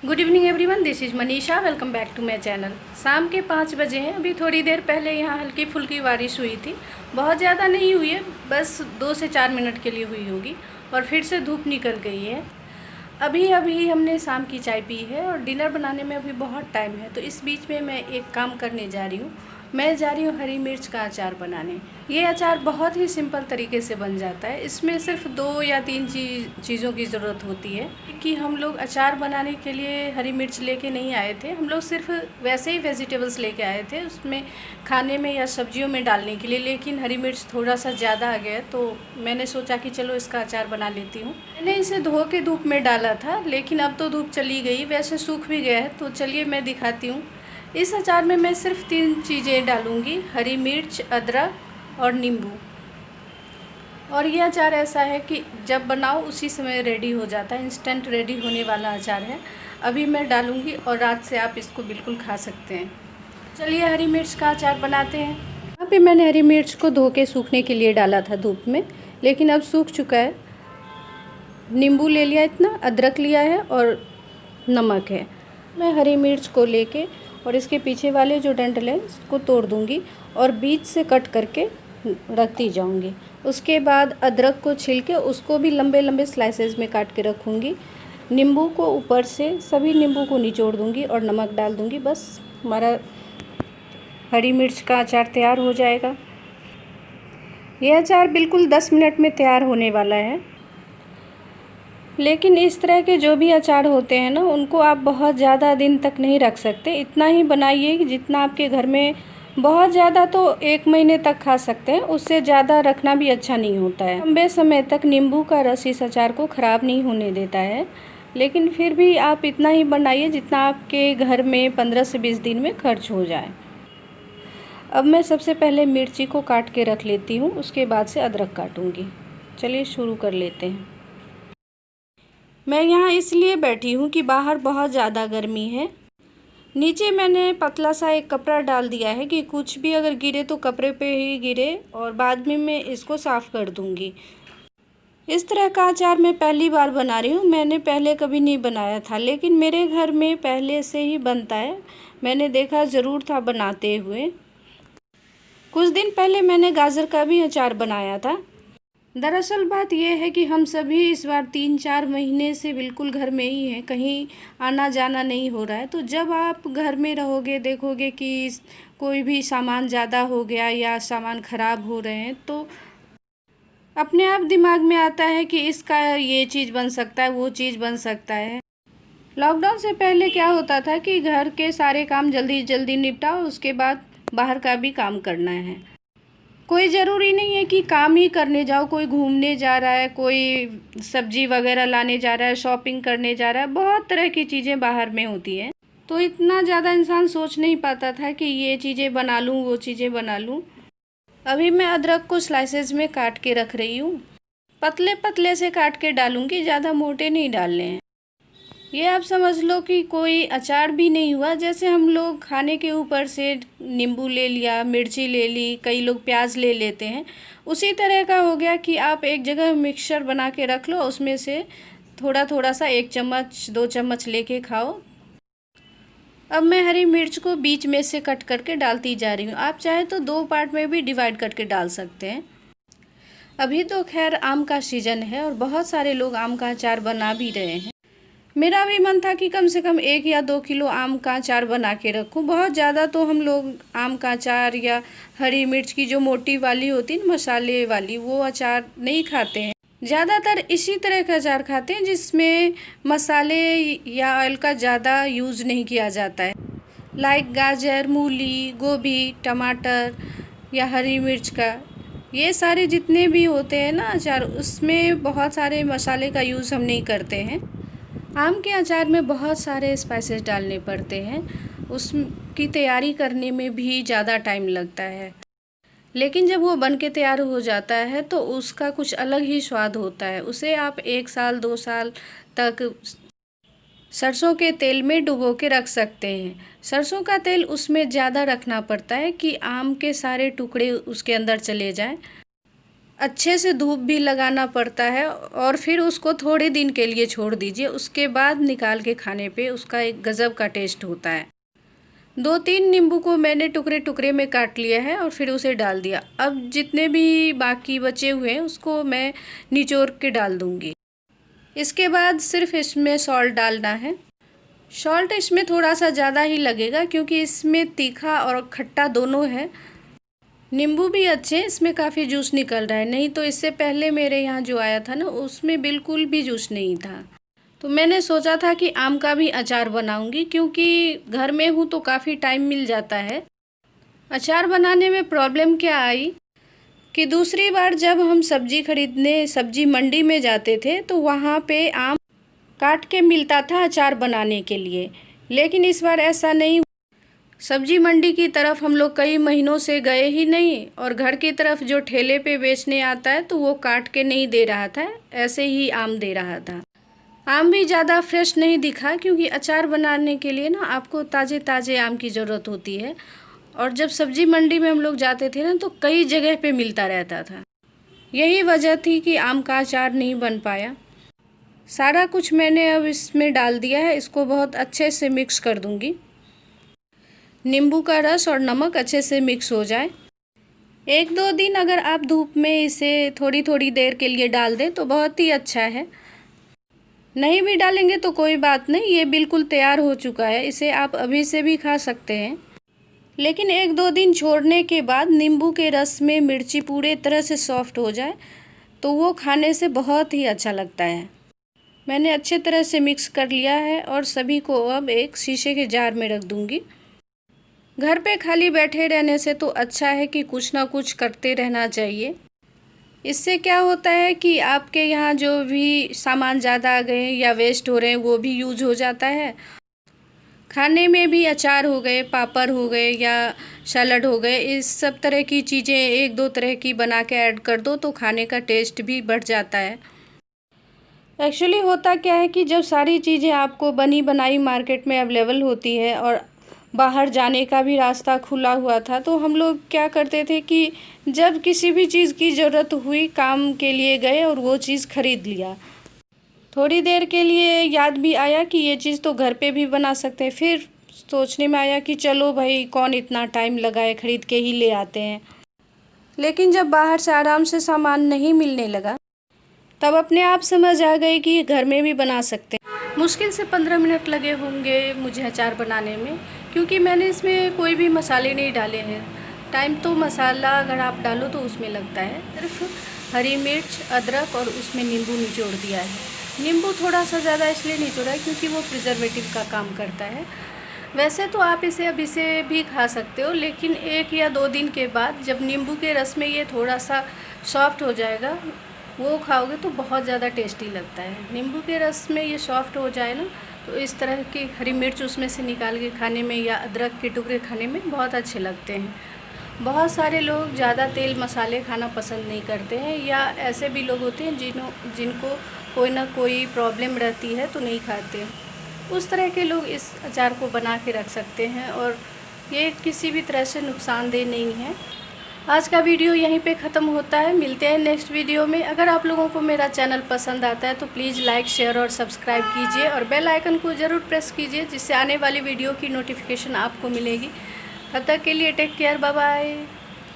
Good evening everyone, this is Manisha. Welcome back to my channel. शाम के 5 बजे हैं। अभी थोड़ी देर पहले यहाँ हल्की फुल्की बारिश हुई थी। बहुत ज़्यादा नहीं हुई है, बस 2 से 4 मिनट के लिए हुई होगी और फिर से धूप निकल गई है। अभी अभी हमने शाम की चाय पी है और डिनर बनाने में अभी बहुत टाइम है। तो इस बीच में मैं एक काम करने जा रही हूँ। मैं जा रही हूँ हरी मिर्च का अचार बनाने। ये अचार बहुत ही सिंपल तरीके से बन जाता है। इसमें सिर्फ 2 या 3 चीज़ों की ज़रूरत होती है कि हम लोग अचार बनाने के लिए हरी मिर्च लेके नहीं आए थे। हम लोग सिर्फ वैसे ही वेजिटेबल्स लेके आए थे उसमें खाने में या सब्जियों में डालने के लिए, लेकिन हरी मिर्च थोड़ा सा ज़्यादा आ गया तो मैंने सोचा कि चलो इसका अचार बना लेती हूँ। मैंने इसे धो के धूप में डाला था, लेकिन अब तो धूप चली गई, वैसे सूख भी गया है। तो चलिए मैं दिखाती हूँ। इस अचार में मैं सिर्फ 3 चीज़ें डालूँगी, हरी मिर्च, अदरक और नींबू। और ये अचार ऐसा है कि जब बनाओ उसी समय रेडी हो जाता है, इंस्टेंट रेडी होने वाला अचार है। अभी मैं डालूँगी और रात से आप इसको बिल्कुल खा सकते हैं। चलिए हरी मिर्च का अचार बनाते हैं। यहाँ पे मैंने हरी मिर्च को धो के सूखने के लिए डाला था धूप में, लेकिन अब सूख चुका है। नींबू ले लिया इतना, अदरक लिया है और नमक है। मैं हरी मिर्च को लेके और इसके पीछे वाले जो डंठल हैं उसको तोड़ दूँगी और बीच से कट करके रखती जाऊँगी। उसके बाद अदरक को छील के उसको भी लंबे लंबे स्लाइसेस में काट के रखूँगी। नींबू को ऊपर से सभी नींबू को निचोड़ दूँगी और नमक डाल दूँगी। बस हमारा हरी मिर्च का अचार तैयार हो जाएगा। यह अचार बिल्कुल 10 मिनट में तैयार होने वाला है। लेकिन इस तरह के जो भी अचार होते हैं ना, उनको आप बहुत ज़्यादा दिन तक नहीं रख सकते। इतना ही बनाइए कि जितना आपके घर में, बहुत ज़्यादा तो 1 महीने तक खा सकते हैं, उससे ज़्यादा रखना भी अच्छा नहीं होता है। लंबे समय तक नींबू का रस इस अचार को ख़राब नहीं होने देता है, लेकिन फिर भी आप इतना ही बनाइए जितना आपके घर में 15 से 20 दिन में खर्च हो जाए। अब मैं सबसे पहले मिर्ची को काट के रख लेती हूँ, उसके बाद से अदरक काटूँगी। चलिए शुरू कर लेते हैं। मैं यहाँ इसलिए बैठी हूँ कि बाहर बहुत ज़्यादा गर्मी है। नीचे मैंने पतला सा एक कपड़ा डाल दिया है कि कुछ भी अगर गिरे तो कपड़े पे ही गिरे, और बाद में मैं इसको साफ़ कर दूँगी। इस तरह का अचार मैं पहली बार बना रही हूँ। मैंने पहले कभी नहीं बनाया था, लेकिन मेरे घर में पहले से ही बनता है। मैंने देखा ज़रूर था बनाते हुए। कुछ दिन पहले मैंने गाजर का भी अचार बनाया था। दरअसल बात यह है कि हम सभी इस बार 3-4 महीने से बिल्कुल घर में ही हैं, कहीं आना जाना नहीं हो रहा है। तो जब आप घर में रहोगे, देखोगे कि कोई भी सामान ज़्यादा हो गया या सामान ख़राब हो रहे हैं, तो अपने आप दिमाग में आता है कि इसका ये चीज़ बन सकता है, वो चीज़ बन सकता है। लॉकडाउन से पहले क्या होता था कि घर के सारे काम जल्दी जल्दी निपटाओ, उसके बाद बाहर का भी काम करना है। कोई ज़रूरी नहीं है कि काम ही करने जाओ, कोई घूमने जा रहा है, कोई सब्जी वगैरह लाने जा रहा है, शॉपिंग करने जा रहा है, बहुत तरह की चीज़ें बाहर में होती हैं। तो इतना ज़्यादा इंसान सोच नहीं पाता था कि ये चीज़ें बना लूँ, वो चीज़ें बना लूँ। अभी मैं अदरक को स्लाइसेस में काट के रख रही हूँ। पतले पतले से काट के डालूँगी, ज़्यादा मोटे नहीं डालने हैं। ये आप समझ लो कि कोई अचार भी नहीं हुआ। जैसे हम लोग खाने के ऊपर से नींबू ले लिया, मिर्ची ले ली, कई लोग प्याज ले लेते हैं, उसी तरह का हो गया कि आप एक जगह मिक्सचर बना के रख लो, उसमें से थोड़ा थोड़ा सा 1 चम्मच 2 चम्मच लेके खाओ। अब मैं हरी मिर्च को बीच में से कट करके डालती जा रही हूँ। आप चाहे तो 2 पार्ट में भी डिवाइड करके डाल सकते हैं। अभी तो खैर आम का सीज़न है और बहुत सारे लोग आम का अचार बना भी रहे हैं। मेरा भी मन था कि कम से कम 1 या 2 किलो आम का अचार बना के रखूं। बहुत ज़्यादा तो हम लोग आम का अचार या हरी मिर्च की जो मोटी वाली होती है, मसाले वाली, वो अचार नहीं खाते हैं। ज़्यादातर इसी तरह का अचार खाते हैं जिसमें मसाले या ऑयल का ज़्यादा यूज़ नहीं किया जाता है। लाइक गाजर, मूली, गोभी, टमाटर या हरी मिर्च का, ये सारे जितने भी होते हैं ना अचार, उसमें बहुत सारे मसाले का यूज़ हम नहीं करते हैं। आम के अचार में बहुत सारे स्पाइसेस डालने पड़ते हैं, उसकी तैयारी करने में भी ज़्यादा टाइम लगता है, लेकिन जब वो बन के तैयार हो जाता है तो उसका कुछ अलग ही स्वाद होता है। उसे आप 1 साल 2 साल तक सरसों के तेल में डुबो के रख सकते हैं। सरसों का तेल उसमें ज़्यादा रखना पड़ता है कि आम के सारे टुकड़े उसके अंदर चले जाएं। अच्छे से धूप भी लगाना पड़ता है और फिर उसको थोड़े दिन के लिए छोड़ दीजिए। उसके बाद निकाल के खाने पे उसका एक गज़ब का टेस्ट होता है। 2-3 नींबू को मैंने टुकड़े टुकड़े में काट लिया है और फिर उसे डाल दिया। अब जितने भी बाकी बचे हुए हैं उसको मैं निचोड़ के डाल दूँगी। इसके बाद सिर्फ इसमें सॉल्ट डालना है। सॉल्ट इसमें थोड़ा सा ज़्यादा ही लगेगा क्योंकि इसमें तीखा और खट्टा दोनों है। नींबू भी अच्छे, इसमें काफ़ी जूस निकल रहा है, नहीं तो इससे पहले मेरे यहाँ जो आया था ना उसमें बिल्कुल भी जूस नहीं था। तो मैंने सोचा था कि आम का भी अचार बनाऊंगी क्योंकि घर में हूँ तो काफ़ी टाइम मिल जाता है। अचार बनाने में प्रॉब्लम क्या आई कि दूसरी बार जब हम सब्ज़ी खरीदने सब्ज़ी मंडी में जाते थे तो वहाँ पे आम काट के मिलता था अचार बनाने के लिए, लेकिन इस बार ऐसा नहीं। सब्जी मंडी की तरफ हम लोग कई महीनों से गए ही नहीं और घर की तरफ जो ठेले पे बेचने आता है तो वो काट के नहीं दे रहा था, ऐसे ही आम दे रहा था। आम भी ज़्यादा फ्रेश नहीं दिखा क्योंकि अचार बनाने के लिए ना आपको ताज़े ताज़े आम की ज़रूरत होती है और जब सब्जी मंडी में हम लोग जाते थे ना तो कई जगह पे मिलता रहता था। यही वजह थी कि आम का अचार नहीं बन पाया। सारा कुछ मैंने अब इसमें डाल दिया है, इसको बहुत अच्छे से मिक्स कर दूँगी। नींबू का रस और नमक अच्छे से मिक्स हो जाए। 1-2 दिन अगर आप धूप में इसे थोड़ी थोड़ी देर के लिए डाल दें तो बहुत ही अच्छा है। नहीं भी डालेंगे तो कोई बात नहीं, ये बिल्कुल तैयार हो चुका है, इसे आप अभी से भी खा सकते हैं। लेकिन 1-2 दिन छोड़ने के बाद नींबू के रस में मिर्ची पूरे तरह से सॉफ्ट हो जाए तो वो खाने से बहुत ही अच्छा लगता है। मैंने अच्छे तरह से मिक्स कर लिया है और सभी को अब एक शीशे के जार में रख दूँगी। घर पे खाली बैठे रहने से तो अच्छा है कि कुछ ना कुछ करते रहना चाहिए। इससे क्या होता है कि आपके यहाँ जो भी सामान ज़्यादा आ गए या वेस्ट हो रहे हैं वो भी यूज हो जाता है। खाने में भी अचार हो गए, पापड़ हो गए या सैलड हो गए, इस सब तरह की चीज़ें 1-2 तरह की बना के ऐड कर दो तो खाने का टेस्ट भी बढ़ जाता है। एक्चुअली होता क्या है कि जब सारी चीज़ें आपको बनी बनाई मार्केट में अवेलेबल होती है और बाहर जाने का भी रास्ता खुला हुआ था तो हम लोग क्या करते थे कि जब किसी भी चीज़ की ज़रूरत हुई काम के लिए गए और वो चीज़ ख़रीद लिया। थोड़ी देर के लिए याद भी आया कि ये चीज़ तो घर पे भी बना सकते हैं, फिर सोचने में आया कि चलो भाई कौन इतना टाइम लगाए, ख़रीद के ही ले आते हैं। लेकिन जब बाहर से आराम से सामान नहीं मिलने लगा तब अपने आप समझ आ गई कि घर में भी बना सकते हैं। मुश्किल से 15 मिनट लगे होंगे मुझे अचार बनाने में क्योंकि मैंने इसमें कोई भी मसाले नहीं डाले हैं। टाइम तो मसाला अगर आप डालो तो उसमें लगता है, सिर्फ हरी मिर्च, अदरक और उसमें नींबू निचोड़ दिया है। नींबू थोड़ा सा ज़्यादा इसलिए निचोड़ा है क्योंकि वो प्रिजर्वेटिव का काम करता है। वैसे तो आप इसे अभी से भी खा सकते हो, लेकिन 1 या 2 दिन के बाद जब नींबू के रस में ये थोड़ा सा सॉफ्ट हो जाएगा वो खाओगे तो बहुत ज़्यादा टेस्टी लगता है। नींबू के रस में ये सॉफ्ट हो जाए ना तो इस तरह की हरी मिर्च उसमें से निकाल के खाने में या अदरक के टुकड़े खाने में बहुत अच्छे लगते हैं। बहुत सारे लोग ज़्यादा तेल मसाले खाना पसंद नहीं करते हैं या ऐसे भी लोग होते हैं जिनको कोई ना कोई प्रॉब्लम रहती है तो नहीं खाते। उस तरह के लोग इस अचार को बना के रख सकते हैं और ये किसी भी तरह से नुकसानदेह नहीं है। आज का वीडियो यहीं पे ख़त्म होता है, मिलते हैं नेक्स्ट वीडियो में। अगर आप लोगों को मेरा चैनल पसंद आता है तो प्लीज़ लाइक, शेयर और सब्सक्राइब कीजिए और बेल आइकन को ज़रूर प्रेस कीजिए जिससे आने वाली वीडियो की नोटिफिकेशन आपको मिलेगी। तब तक के लिए टेक केयर, बाय बाय।